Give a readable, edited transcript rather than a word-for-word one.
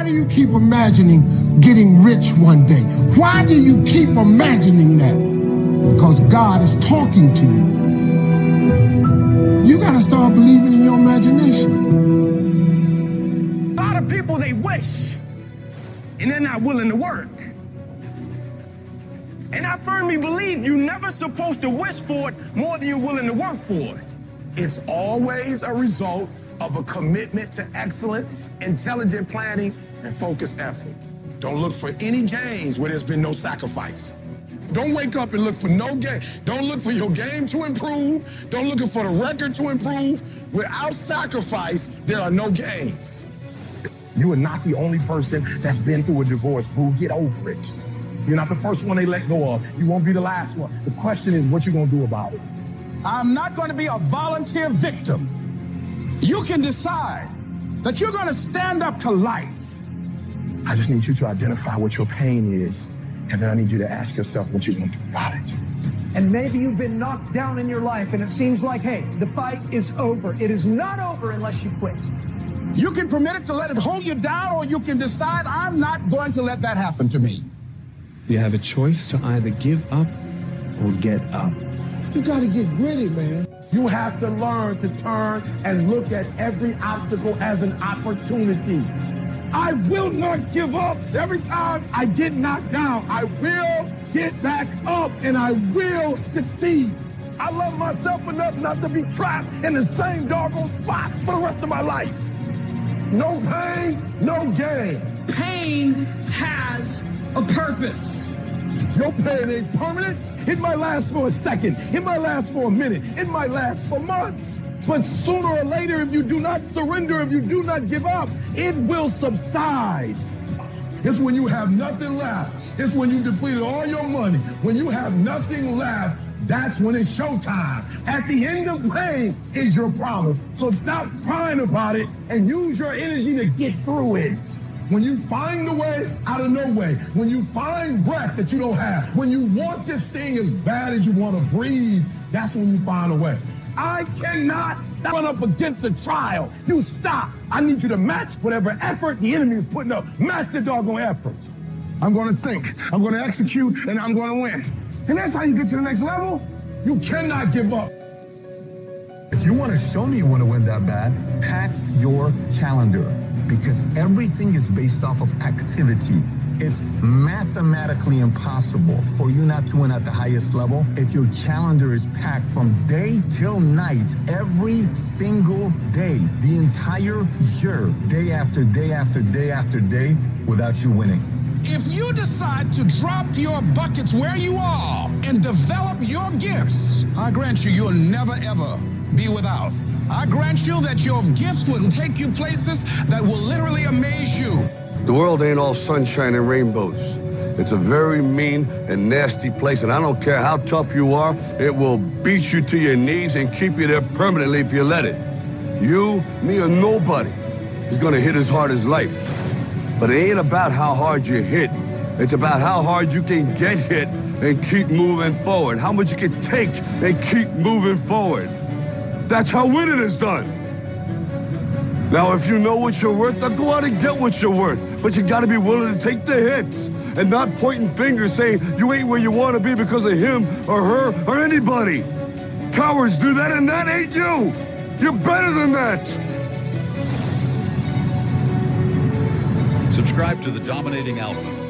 Why do you keep imagining getting rich one day? Why do you keep imagining that? Because God is talking to you. You got to start believing in your imagination. A lot of people, they wish, and they're not willing to work. And I firmly believe you're never supposed to wish for it more than you're willing to work for it. It's always a result of a commitment to excellence, intelligent planning, and focused effort. Don't look for any gains where there's been no sacrifice. Don't wake up and look for no gain. Don't look for your game to improve. Don't look for the record to improve. Without sacrifice, there are no gains. You are not the only person that's been through a divorce, boo. Get over it. You're not the first one they let go of. You won't be the last one. The question is what you gonna do about it. I'm not going to be a volunteer victim. You can decide that you're going to stand up to life. I just need you to identify what your pain is, and then I need you to ask yourself what you're gonna do about it. And maybe you've been knocked down in your life, and it seems like, hey, the fight is over. It is not over unless you quit. You can permit it to let it hold you down, or you can decide, I'm not going to let that happen to me. You have a choice to either give up or get up. You got to get gritty, man. You have to learn to turn and look at every obstacle as an opportunity. I will not give up. Every time I get knocked down, I will get back up and I will succeed. I love myself enough not to be trapped in the same doggone spot for the rest of my life. No pain, no gain. Pain has a purpose. Your pain ain't permanent. It might last for a second. It might last for a minute. It might last for months. But sooner or later, if you do not surrender, if you do not give up, it will subside. It's when you have nothing left. It's when you depleted all your money. When you have nothing left, that's when it's showtime. At the end of pain is your promise. So stop crying about it and use your energy to get through it. When you find a way out of no way, when you find breath that you don't have, when you want this thing as bad as you want to breathe, that's when you find a way. I cannot run up against a trial. You stop. I need you to match whatever effort the enemy is putting up. Match the doggone effort. I'm going to think, I'm going to execute, and I'm going to win. And that's how you get to the next level. You cannot give up. If you want to show me you want to win that bad, pack your calendar. Because everything is based off of activity. It's mathematically impossible for you not to win at the highest level if your calendar is packed from day till night, every single day, the entire year, day after day after day after day, without you winning. If you decide to drop your buckets where you are and develop your gifts, I grant you, you'll never, ever be without. I grant you that your gifts will take you places that will literally amaze you. The world ain't all sunshine and rainbows. It's a very mean and nasty place, and I don't care how tough you are, it will beat you to your knees and keep you there permanently if you let it. You, me, or nobody is gonna hit as hard as life. But it ain't about how hard you hit. It's about how hard you can get hit and keep moving forward. How much you can take and keep moving forward. That's how winning is done. Now, if you know what you're worth, then go out and get what you're worth. But you gotta be willing to take the hits and not pointing fingers saying you ain't where you wanna be because of him or her or anybody. Cowards do that, and that ain't you. You're better than that. Subscribe to The Dominating Alpha